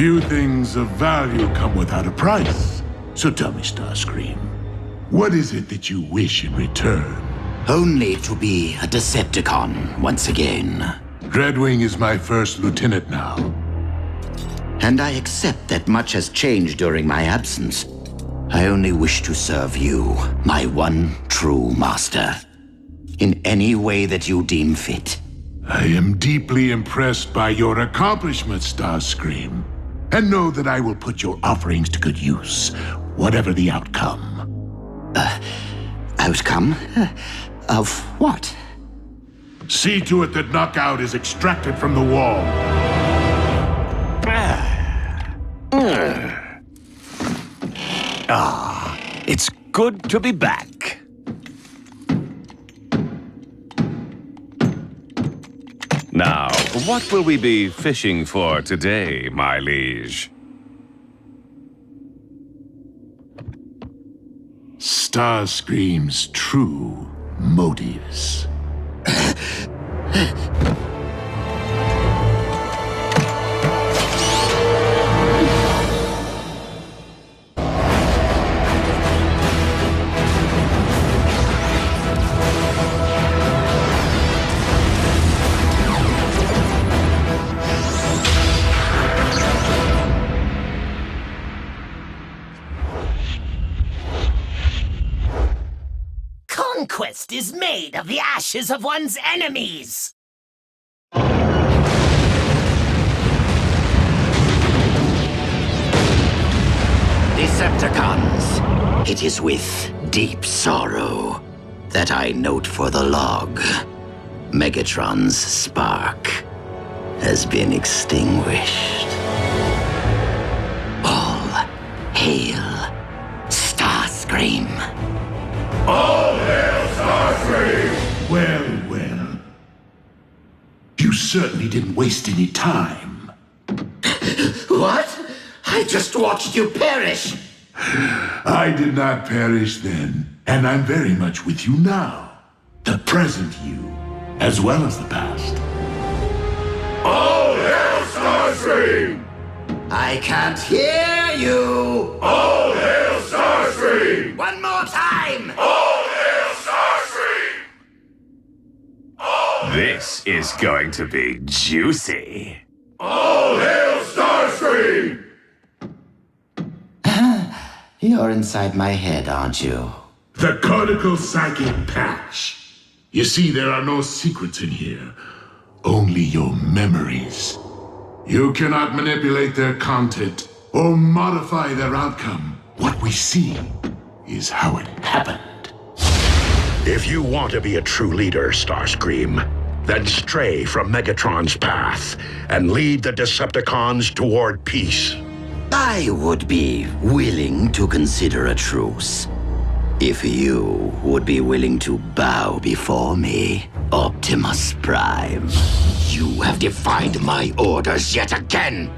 Few things of value come without a price. So tell me, Starscream, what is it that you wish in return? Only to be a Decepticon once again. Dreadwing is my first lieutenant now. And I accept that much has changed during my absence. I only wish to serve you, my one true master, in any way that you deem fit. I am deeply impressed by your accomplishments, Starscream, and know that I will put your offerings to good use, whatever the outcome. Outcome? Of what? See to it that Knockout is extracted from the wall. It's good to be back. Now, what will we be fishing for today, my liege? Starscream's true motives. Conquest is made of the ashes of one's enemies! Decepticons, it is with deep sorrow that I note for the log. Megatron's spark has been extinguished. All hail Starscream. All hail Starscream! Well, well. You certainly didn't waste any time. What? I just watched you perish! I did not perish then, and I'm very much with you now. The present you, as well as the past. All hail Starscream! I can't hear you! All hail Starscream! One more time! All hail Starscream! This is going to be juicy. All hail Starscream! You're inside my head, aren't you? The cortical psychic patch. You see, there are no secrets in here. Only your memories. You cannot manipulate their content or modify their outcome. What we see is how it happened. If you want to be a true leader, Starscream, then stray from Megatron's path and lead the Decepticons toward peace. I would be willing to consider a truce. If you would be willing to bow before me, Optimus Prime. You have defied my orders yet again.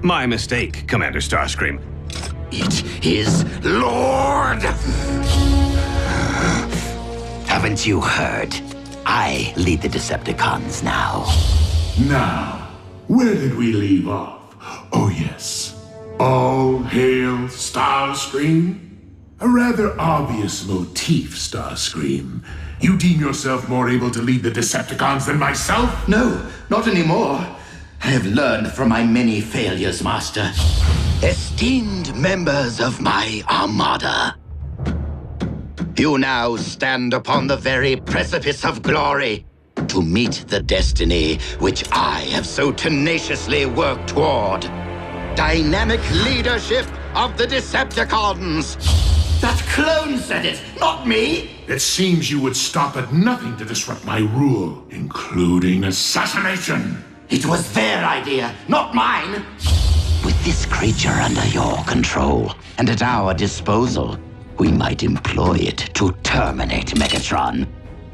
My mistake, Commander Starscream. It is Lord! Haven't you heard? I lead the Decepticons now. Now, where did we leave off? Oh yes. All hail Starscream? A rather obvious motif, Starscream. You deem yourself more able to lead the Decepticons than myself? No, not anymore. I have learned from my many failures, Master. Esteemed members of my armada, you now stand upon the very precipice of glory to meet the destiny which I have so tenaciously worked toward. Dynamic leadership of the Decepticons. That clone said it, not me. It seems you would stop at nothing to disrupt my rule, including assassination. It was their idea, not mine. With this creature under your control and at our disposal, we might employ it to terminate Megatron,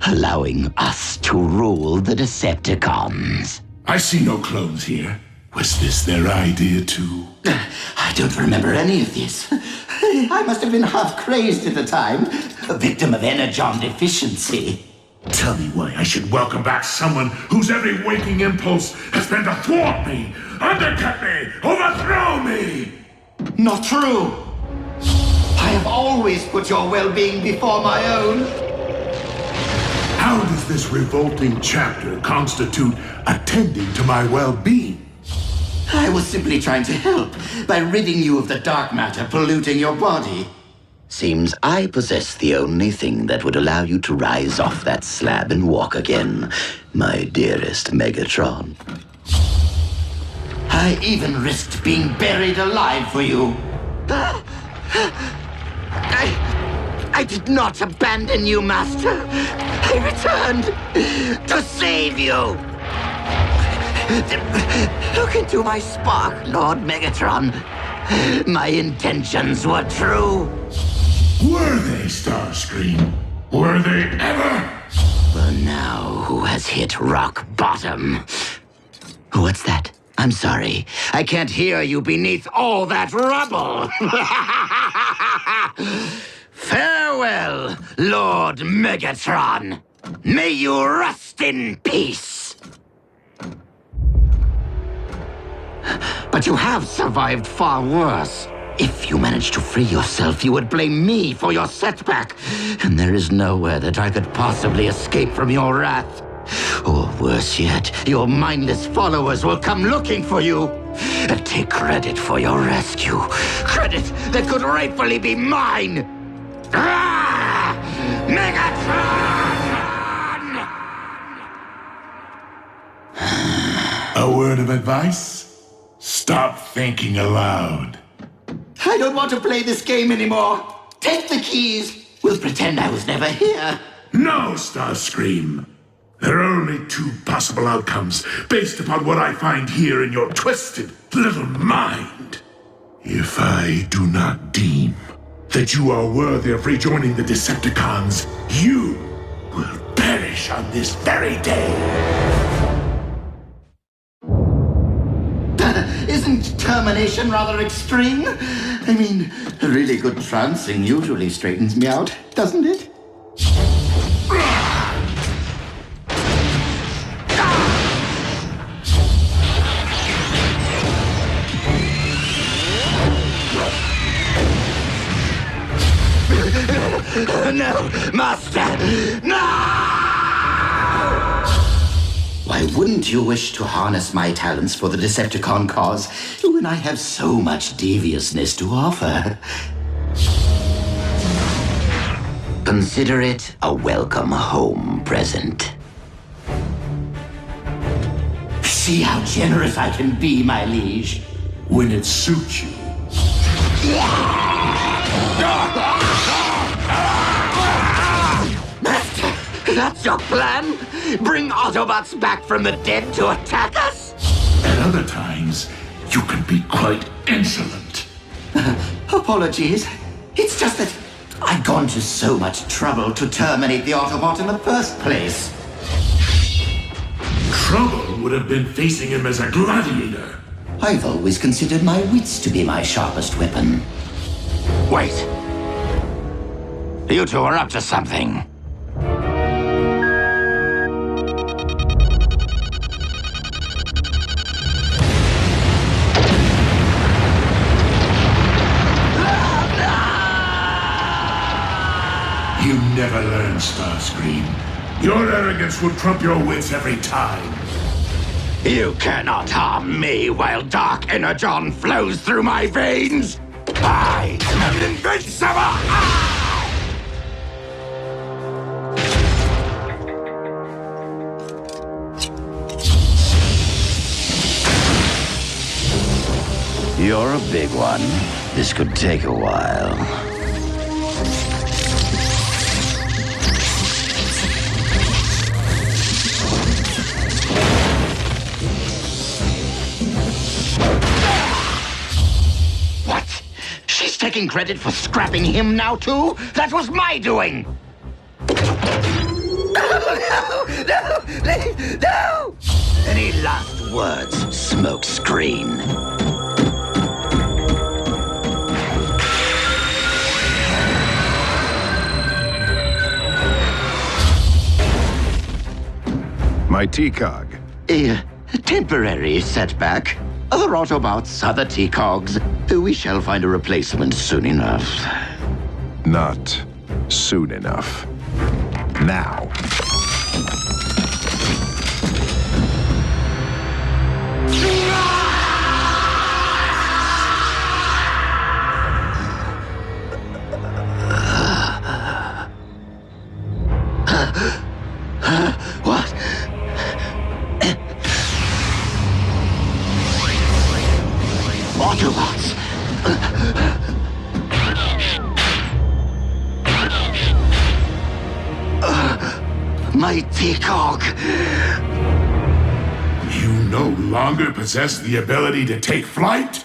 allowing us to rule the Decepticons. I see no clones here. Was this their idea too? I don't remember any of this. I must have been half crazed at the time, a victim of energon deficiency. Tell me why I should welcome back someone whose every waking impulse has been to thwart me, undercut me, overthrow me! Not true! I have always put your well-being before my own. How does this revolting chapter constitute attending to my well-being? I was simply trying to help by ridding you of the dark matter polluting your body. Seems I possess the only thing that would allow you to rise off that slab and walk again, my dearest Megatron. I even risked being buried alive for you. I did not abandon you, Master. I returned to save you. Look into my spark, Lord Megatron. My intentions were true. Were they, Starscream? Were they ever? Well, now who has hit rock bottom? What's that? I'm sorry. I can't hear you beneath all that rubble. Farewell, Lord Megatron. May you rest in peace. But you have survived far worse. If you managed to free yourself, you would blame me for your setback. And there is nowhere that I could possibly escape from your wrath. Or worse yet, your mindless followers will come looking for you and take credit for your rescue. Credit that could rightfully be mine. Ah! Megatron! A word of advice? Stop thinking aloud. I don't want to play this game anymore. Take the keys. We'll pretend I was never here. No, Starscream. There are only two possible outcomes based upon what I find here in your twisted little mind. If I do not deem that you are worthy of rejoining the Decepticons, you will perish on this very day. Isn't termination rather extreme? I mean, a really good trancing usually straightens me out, doesn't it? No, Master! No! Why wouldn't you wish to harness my talents for the Decepticon cause when I have so much deviousness to offer? Consider it a welcome home present. See how generous I can be, my liege. When it suits you. Master, that's your plan? Bring Autobots back from the dead to attack us? At other times, you can be quite insolent. Apologies. It's just that I'd gone to so much trouble to terminate the Autobot in the first place. Trouble would have been facing him as a gladiator. I've always considered my wits to be my sharpest weapon. Wait. You two are up to something. You never learn, Starscream. Your arrogance will trump your wits every time. You cannot harm me while dark energon flows through my veins! I am invincible! You're a big one. This could take a while. Taking credit for scrapping him now, too? That was my doing! No! Any last words, Smokescreen? my T-Cog. A temporary setback. Other Autobots, other T-Cogs. We shall find a replacement soon enough. Not soon enough. Now. What? Autobots! My T-Cog! You no longer possess the ability to take flight?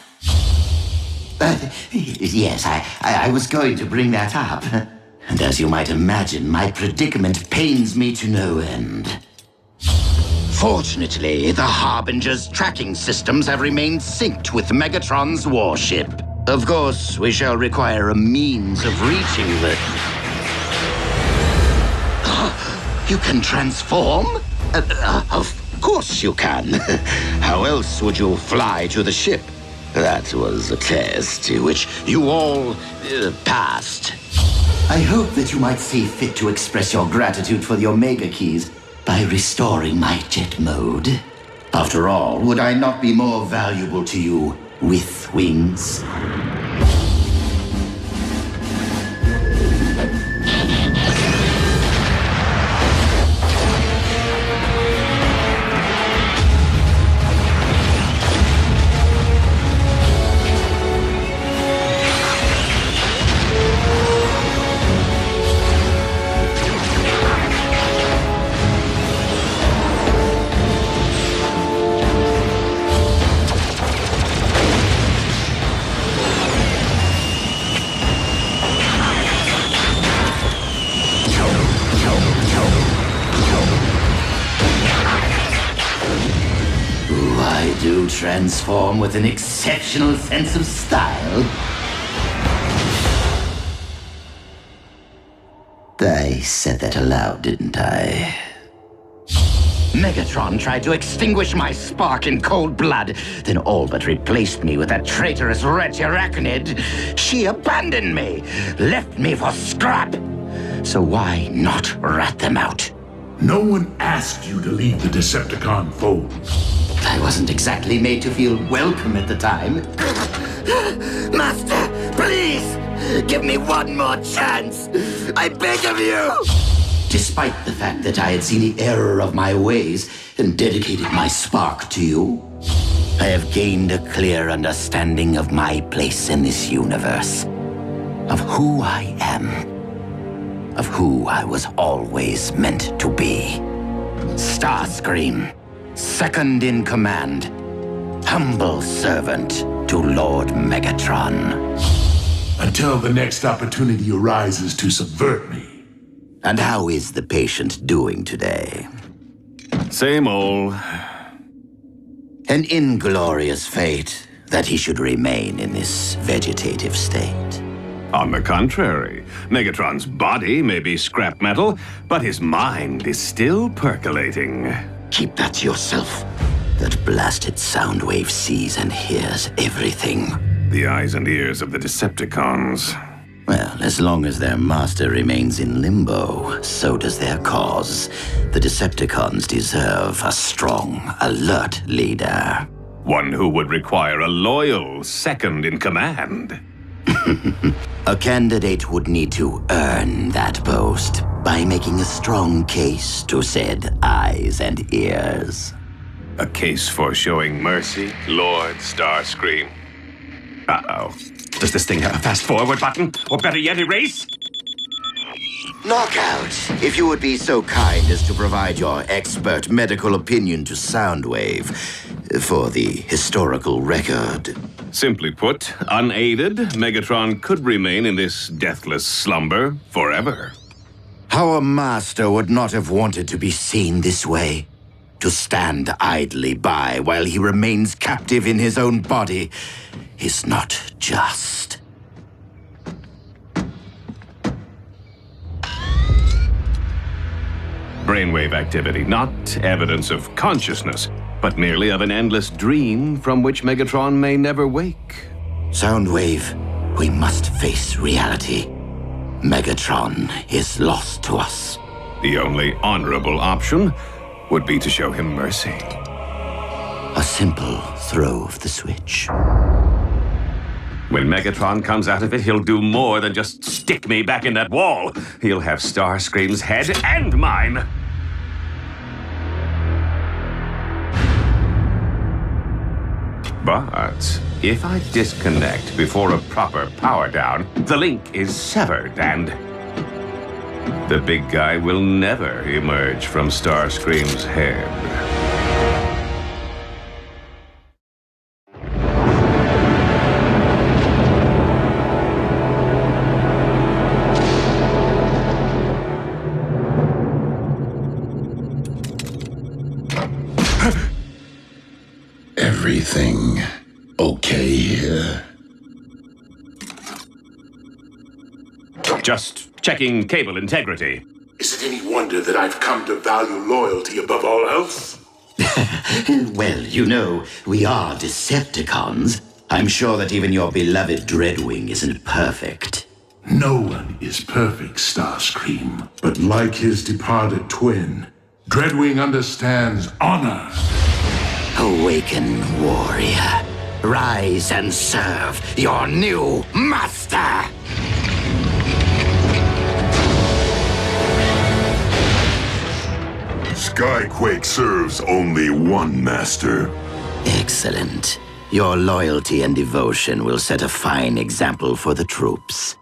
Yes, I was going to bring that up. And as you might imagine, my predicament pains me to no end. Fortunately, the Harbinger's tracking systems have remained synced with Megatron's warship. Of course, we shall require a means of reaching the... You can transform? Of course you can. How else would you fly to the ship? That was a test which you all passed. I hope that you might see fit to express your gratitude for the Omega Keys by restoring my jet mode. After all, would I not be more valuable to you with wings? I do transform with an exceptional sense of style. I said that aloud, didn't I? Megatron tried to extinguish my spark in cold blood, then all but replaced me with that traitorous wretch Arachnid. She abandoned me, left me for scrap. So why not rat them out? No one asked you to leave the Decepticon fold. I wasn't exactly made to feel welcome at the time. Master, please! Give me one more chance! I beg of you! Despite the fact that I had seen the error of my ways and dedicated my spark to you, I have gained a clear understanding of my place in this universe. Of who I am. Of who I was always meant to be. Starscream. Second in command, humble servant to Lord Megatron. Until the next opportunity arises to subvert me. And how is the patient doing today? Same old. An inglorious fate that he should remain in this vegetative state. On the contrary, Megatron's body may be scrap metal, but his mind is still percolating. Keep that to yourself. That blasted sound wave sees and hears everything. The eyes and ears of the Decepticons. Well, as long as their master remains in limbo, so does their cause. The Decepticons deserve a strong, alert leader. One who would require a loyal second in command. A candidate would need to earn that post by making a strong case to said eyes and ears. A case for showing mercy, Lord Starscream. Uh-oh. Does this thing have a fast-forward button? Or better yet, erase? Knockout, if you would be so kind as to provide your expert medical opinion to Soundwave for the historical record. Simply put, unaided, Megatron could remain in this deathless slumber forever. Our master would not have wanted to be seen this way. To stand idly by while he remains captive in his own body is not just. brainwave activity, not evidence of consciousness, but merely of an endless dream from which Megatron may never wake. Soundwave, we must face reality. Megatron is lost to us. The only honorable option would be to show him mercy. A simple throw of the switch. When Megatron comes out of it, he'll do more than just stick me back in that wall. He'll have Starscream's head and mine. But if I disconnect before a proper power down, the link is severed and the big guy will never emerge from Starscream's head. Everything okay here? Just checking cable integrity. Is it any wonder that I've come to value loyalty above all else? Well, you know, we are Decepticons. I'm sure that even your beloved Dreadwing isn't perfect. No one is perfect, Starscream. But like his departed twin, Dreadwing understands honor. Awaken, warrior. Rise and serve your new master! Skyquake serves only one master. Excellent. Your loyalty and devotion will set a fine example for the troops.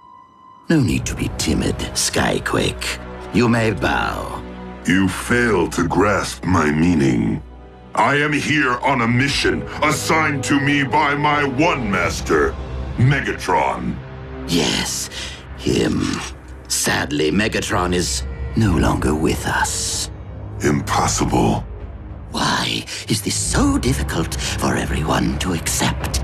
No need to be timid, Skyquake. You may bow. You fail to grasp my meaning. I am here on a mission assigned to me by my one master, Megatron. Yes, him. Sadly, Megatron is no longer with us. Impossible. Why is this so difficult for everyone to accept?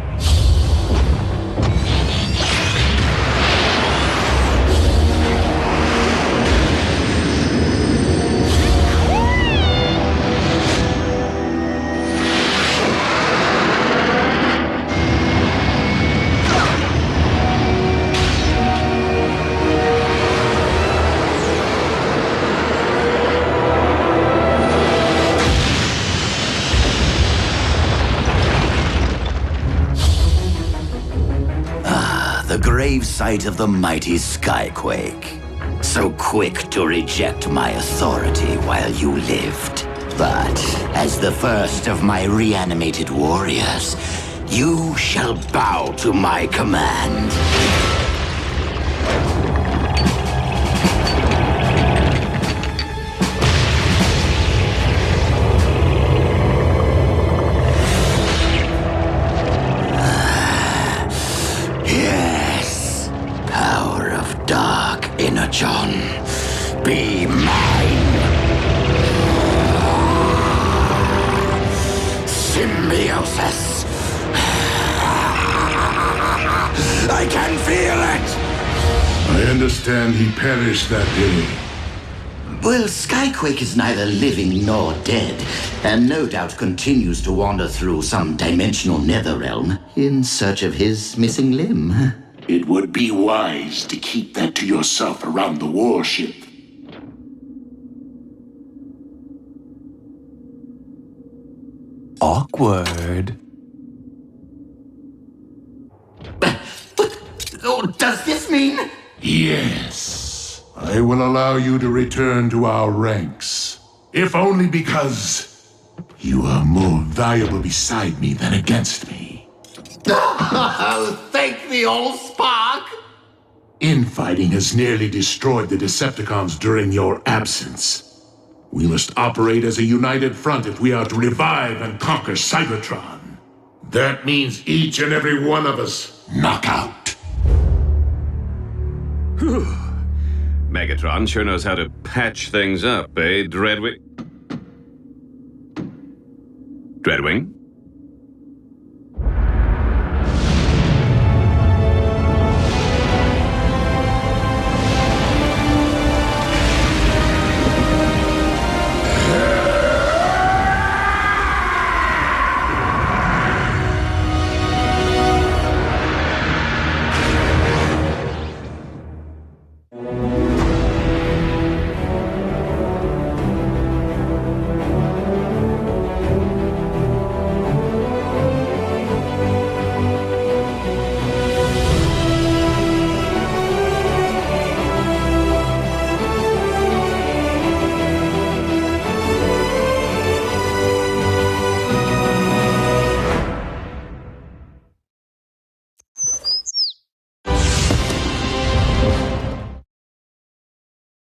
The gravesite of the mighty Skyquake. So quick to reject my authority while you lived. But as the first of my reanimated warriors, you shall bow to my command. John, be mine. Symbiosis. I can feel it. I understand he perished that day. Well, Skyquake is neither living nor dead, and no doubt continues to wander through some dimensional netherrealm in search of his missing limb. It would be wise to keep that to yourself around the warship. Awkward. Does this mean? Yes. I will allow you to return to our ranks. If only because you are more valuable beside me than against me. Thank the old spark! Infighting has nearly destroyed the Decepticons during your absence. We must operate as a united front if we are to revive and conquer Cybertron. That means each and every one of us knock out. Megatron sure knows how to patch things up, eh, Dreadwing? Dreadwing?